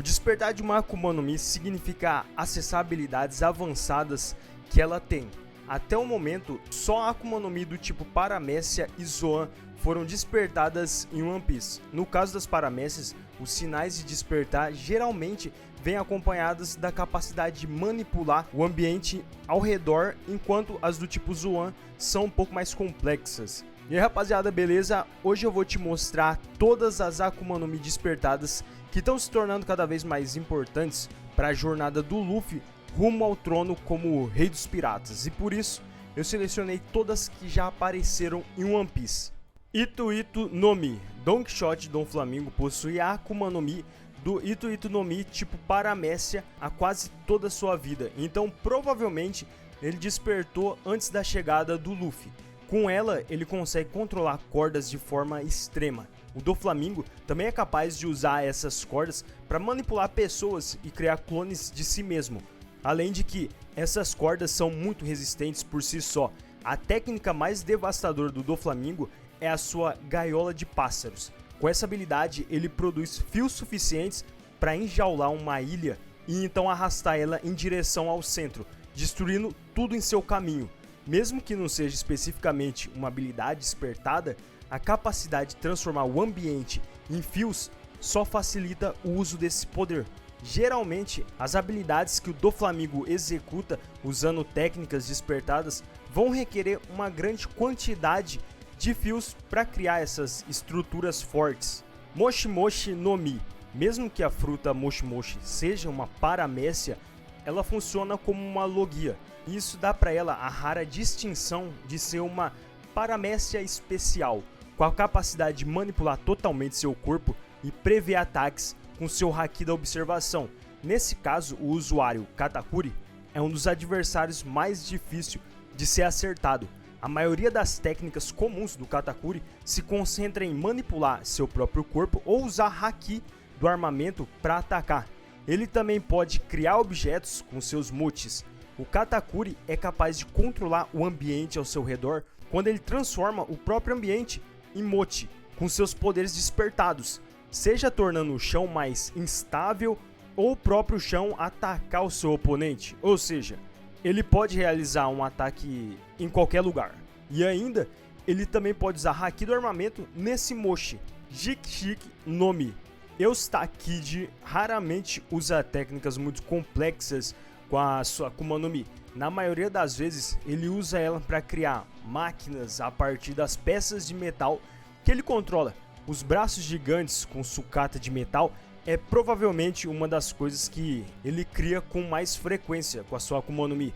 O despertar de uma Akuma no Mi significa acessar habilidades avançadas que ela tem. Até o momento, só a Akuma no Mi do tipo Paramécia e Zoan foram despertadas em One Piece. No caso das Paramécias, os sinais de despertar geralmente vêm acompanhados da capacidade de manipular o ambiente ao redor, enquanto as do tipo Zoan são um pouco mais complexas. E aí, rapaziada, beleza? Hoje eu vou te mostrar todas as Akuma no Mi despertadas que estão se tornando cada vez mais importantes para a jornada do Luffy rumo ao trono como Rei dos Piratas. E por isso, eu selecionei todas que já apareceram em One Piece. Ito Ito no Mi. Don Quixote Dom Flamingo possui a Akuma no Mi do Ito Ito no Mi tipo Paramécia há quase toda a sua vida. Então, provavelmente, ele despertou antes da chegada do Luffy. Com ela, ele consegue controlar cordas de forma extrema. O Doflamingo também é capaz de usar essas cordas para manipular pessoas e criar clones de si mesmo. Além de que essas cordas são muito resistentes por si só. A técnica mais devastadora do Doflamingo é a sua gaiola de pássaros. Com essa habilidade, ele produz fios suficientes para enjaular uma ilha e então arrastar ela em direção ao centro, destruindo tudo em seu caminho. Mesmo que não seja especificamente uma habilidade despertada, a capacidade de transformar o ambiente em fios só facilita o uso desse poder. Geralmente, as habilidades que o Doflamingo executa usando técnicas despertadas vão requerer uma grande quantidade de fios para criar essas estruturas fortes. Moshi Moshi no Mi. Mesmo que a fruta Moshi Moshi seja uma paramécia, ela funciona como uma logia. E isso dá para ela a rara distinção de ser uma paramécia especial, com a capacidade de manipular totalmente seu corpo e prever ataques com seu haki da observação. Nesse caso, o usuário Katakuri é um dos adversários mais difíceis de ser acertado. A maioria das técnicas comuns do Katakuri se concentra em manipular seu próprio corpo ou usar haki do armamento para atacar. Ele também pode criar objetos com seus motes. O Katakuri é capaz de controlar o ambiente ao seu redor quando ele transforma o próprio ambiente em mote, com seus poderes despertados, seja tornando o chão mais instável ou o próprio chão atacar o seu oponente, ou seja, ele pode realizar um ataque em qualquer lugar. E ainda, ele também pode usar haki do armamento nesse mochi. Jiki no Mi. Eustakid raramente usa técnicas muito complexas com a sua Akuma no Mi. Na maioria das vezes, ele usa ela para criar máquinas a partir das peças de metal que ele controla. Os braços gigantes com sucata de metal é provavelmente uma das coisas que ele cria com mais frequência com a sua Akuma no Mi.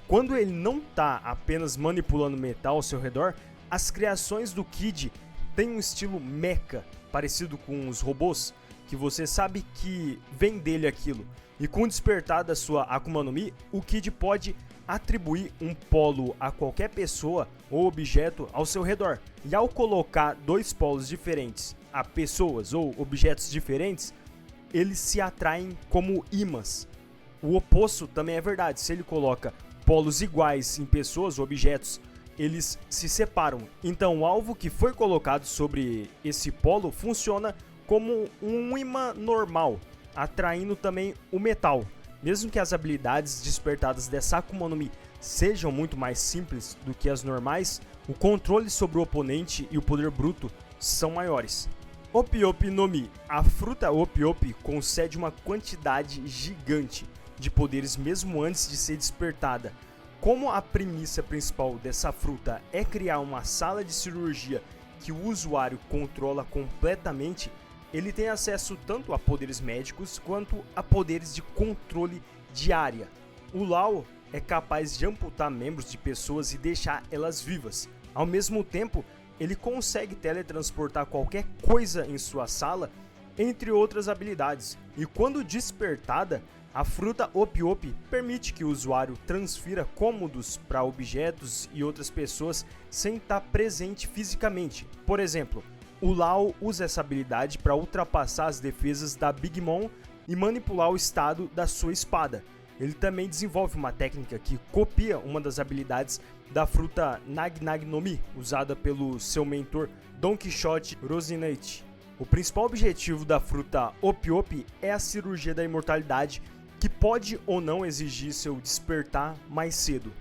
Quando ele não está apenas manipulando metal ao seu redor, as criações do Kid têm um estilo mecha, parecido com os robôs, que você sabe que vem dele aquilo. E com o despertar da sua Akuma no Mi, o Kid pode atribuir um polo a qualquer pessoa ou objeto ao seu redor. E ao colocar dois polos diferentes a pessoas ou objetos diferentes, eles se atraem como ímãs. O oposto também é verdade. Se ele coloca polos iguais em pessoas ou objetos, eles se separam. Então o alvo que foi colocado sobre esse polo funciona como um imã normal, atraindo também o metal. Mesmo que as habilidades despertadas dessa Akuma no Mi sejam muito mais simples do que as normais, o controle sobre o oponente e o poder bruto são maiores. Opi Opi no Mi. A fruta Opi Opi concede uma quantidade gigante de poderes mesmo antes de ser despertada. Como a premissa principal dessa fruta é criar uma sala de cirurgia que o usuário controla completamente, ele tem acesso tanto a poderes médicos quanto a poderes de controle de área. O Law é capaz de amputar membros de pessoas e deixar elas vivas. Ao mesmo tempo, ele consegue teletransportar qualquer coisa em sua sala, entre outras habilidades. E quando despertada, a fruta Opi Opi permite que o usuário transfira cômodos para objetos e outras pessoas sem estar presente fisicamente. Por exemplo, o Law usa essa habilidade para ultrapassar as defesas da Big Mom e manipular o estado da sua espada. Ele também desenvolve uma técnica que copia uma das habilidades da fruta Nag Nag no Mi, usada pelo seu mentor Don Quixote Rosinante. O principal objetivo da fruta Opi-Opi é a cirurgia da imortalidade, que pode ou não exigir seu despertar mais cedo.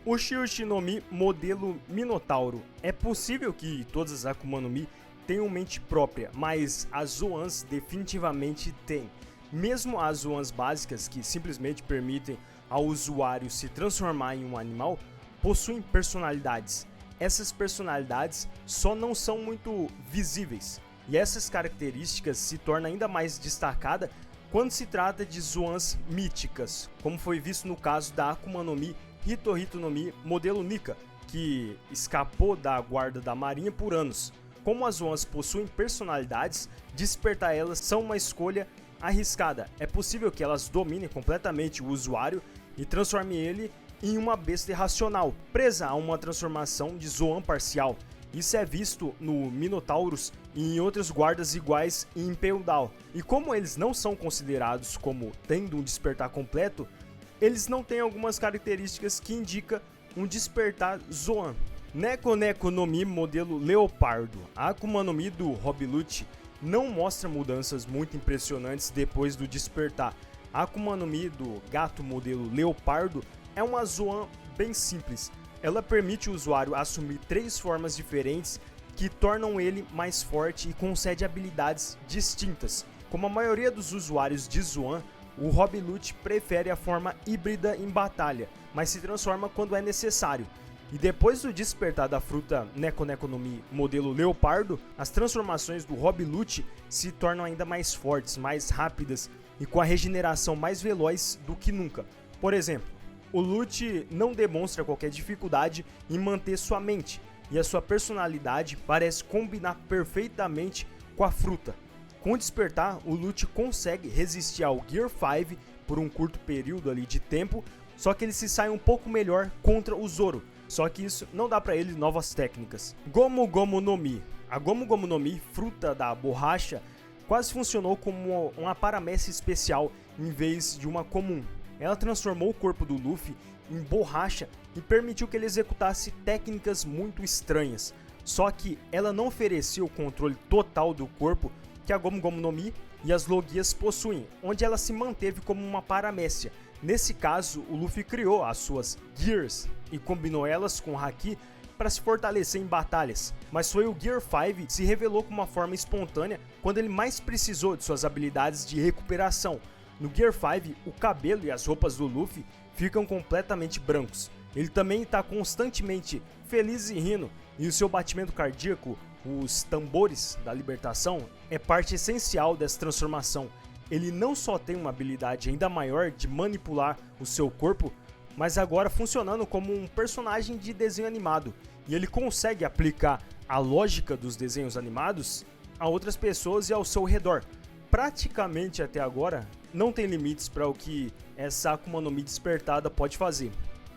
Uchi-Uchi no Mi modelo Minotauro. É possível que todas as Akuma no Mi tenham mente própria, mas as Zoans definitivamente têm. Mesmo as Zoans básicas, que simplesmente permitem ao usuário se transformar em um animal, possuem personalidades. Essas personalidades só não são muito visíveis, e essas características se tornam ainda mais destacadas quando se trata de Zoans míticas, como foi visto no caso da Akuma no Mi Hito-Hito no Mi modelo Nika, que escapou da guarda da marinha por anos. Como as Zoans possuem personalidades, despertar elas são uma escolha arriscada. É possível que elas dominem completamente o usuário e transformem ele em uma besta irracional, presa a uma transformação de Zoan parcial. Isso é visto no Minotaurus e em outros guardas iguais em Impel Down. E como eles não são considerados como tendo um despertar completo, eles não têm algumas características que indicam um despertar Zoan. Neko no Mi modelo Leopardo. A Akuma no Mi do Robilute não mostra mudanças muito impressionantes depois do despertar. A Akuma no Mi do Gato modelo Leopardo é uma Zoan bem simples. Ela permite o usuário assumir 3 formas diferentes que tornam ele mais forte e concede habilidades distintas. Como a maioria dos usuários de Zoan, o Robilute prefere a forma híbrida em batalha, mas se transforma quando é necessário. E depois do despertar da fruta Neko no Mi modelo Leopardo, as transformações do Robilute se tornam ainda mais fortes, mais rápidas e com a regeneração mais veloz do que nunca. Por exemplo, o Lute não demonstra qualquer dificuldade em manter sua mente, e a sua personalidade parece combinar perfeitamente com a fruta. Com o despertar, o Lute consegue resistir ao Gear 5 por um curto período ali de tempo, só que ele se sai um pouco melhor contra o Zoro. Só que isso não dá para ele novas técnicas. Gomu Gomu no Mi. A Gomu Gomu no Mi, fruta da borracha, quase funcionou como uma paramécia especial em vez de uma comum. Ela transformou o corpo do Luffy em borracha e permitiu que ele executasse técnicas muito estranhas. Só que ela não oferecia o controle total do corpo que a Gomu Gomu no Mi e as Logias possuem, onde ela se manteve como uma paramécia. Nesse caso, o Luffy criou as suas Gears e combinou elas com o Haki para se fortalecer em batalhas, mas foi o Gear 5 que se revelou como uma forma espontânea quando ele mais precisou de suas habilidades de recuperação. No Gear 5, o cabelo e as roupas do Luffy ficam completamente brancos. Ele também está constantemente feliz e rindo, e o seu batimento cardíaco, os tambores da libertação, é parte essencial dessa transformação. Ele não só tem uma habilidade ainda maior de manipular o seu corpo, mas agora funcionando como um personagem de desenho animado, e ele consegue aplicar a lógica dos desenhos animados a outras pessoas e ao seu redor. Praticamente até agora, não tem limites para o que essa Akuma no Mi despertada pode fazer.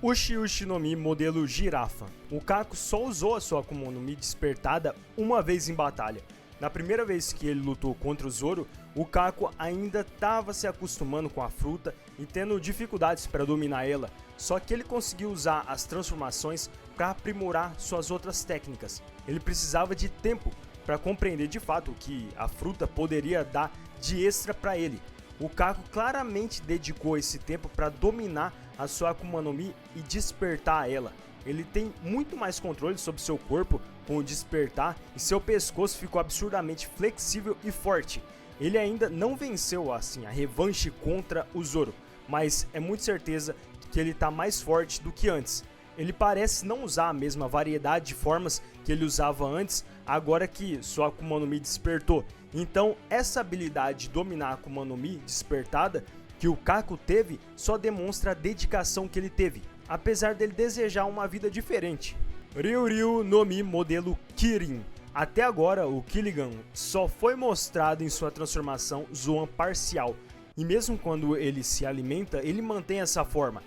Uchi-Uchi no Mi modelo Girafa. O Kako só usou a sua Akuma no Mi despertada uma vez em batalha. Na primeira vez que ele lutou contra o Zoro, o Kako ainda estava se acostumando com a fruta e tendo dificuldades para dominar ela, só que ele conseguiu usar as transformações para aprimorar suas outras técnicas. Ele precisava de tempo para compreender de fato o que a fruta poderia dar de extra para ele. O Kako claramente dedicou esse tempo para dominar a sua Akuma no Mi e despertar ela. Ele tem muito mais controle sobre seu corpo com o despertar e seu pescoço ficou absurdamente flexível e forte. Ele ainda não venceu assim a revanche contra o Zoro, mas é muito certeza que ele está mais forte do que antes. Ele parece não usar a mesma variedade de formas que ele usava antes, agora que sua Akuma no Mi despertou. Então essa habilidade de dominar a Akuma no Mi despertada que o Kako teve só demonstra a dedicação que ele teve, apesar dele desejar uma vida diferente. Ryuryu no Mi modelo Kirin. Até agora o Killigan só foi mostrado em sua transformação Zoan parcial, e mesmo quando ele se alimenta, ele mantém essa forma.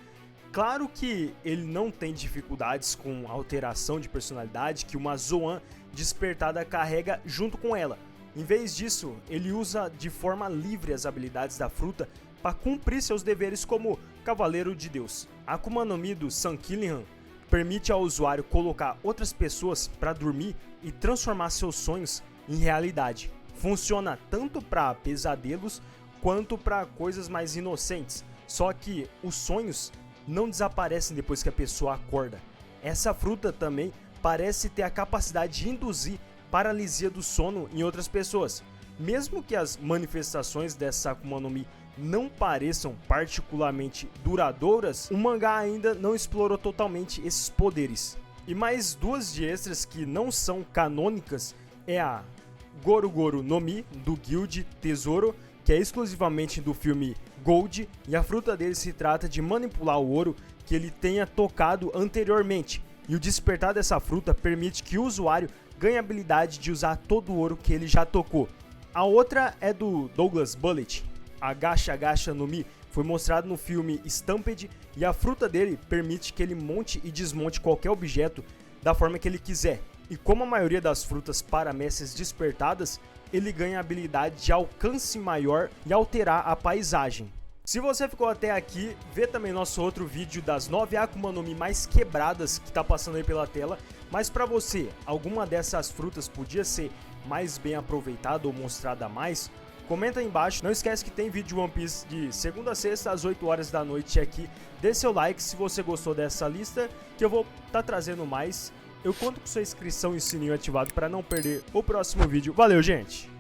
Claro que ele não tem dificuldades com a alteração de personalidade que uma Zoan despertada carrega junto com ela. Em vez disso, ele usa de forma livre as habilidades da fruta para cumprir seus deveres como Cavaleiro de Deus. A Akuma no Mi do Sun Killian permite ao usuário colocar outras pessoas para dormir e transformar seus sonhos em realidade. funciona tanto para pesadelos quanto para coisas mais inocentes. Só que os sonhos não desaparecem depois que a pessoa acorda. Essa fruta também parece ter a capacidade de induzir paralisia do sono em outras pessoas. Mesmo que as manifestações dessa Akuma no Mi não pareçam particularmente duradouras, o mangá ainda não explorou totalmente esses poderes. E mais duas de extras que não são canônicas é a Goru Goru no Mi, do Guild Tesouro, que é exclusivamente do filme Gold, e a fruta dele se trata de manipular o ouro que ele tenha tocado anteriormente, e o despertar dessa fruta permite que o usuário ganhe a habilidade de usar todo o ouro que ele já tocou. A outra é do Douglas Bullet, a Gacha Gacha no Mi, foi mostrado no filme Stampede, e a fruta dele permite que ele monte e desmonte qualquer objeto da forma que ele quiser. E como a maioria das frutas paramécias despertadas, ele ganha a habilidade de alcance maior e alterar a paisagem. Se você ficou até aqui, vê também nosso outro vídeo das 9 Akuma no Mi mais quebradas que tá passando aí pela tela. Mas para você, alguma dessas frutas podia ser mais bem aproveitada ou mostrada mais? Comenta aí embaixo. Não esquece que tem vídeo de One Piece de segunda a sexta às 8 horas da noite aqui. Dê seu like se você gostou dessa lista, que eu vou estar trazendo mais. Eu conto com sua inscrição e sininho ativado para não perder o próximo vídeo. Valeu, gente!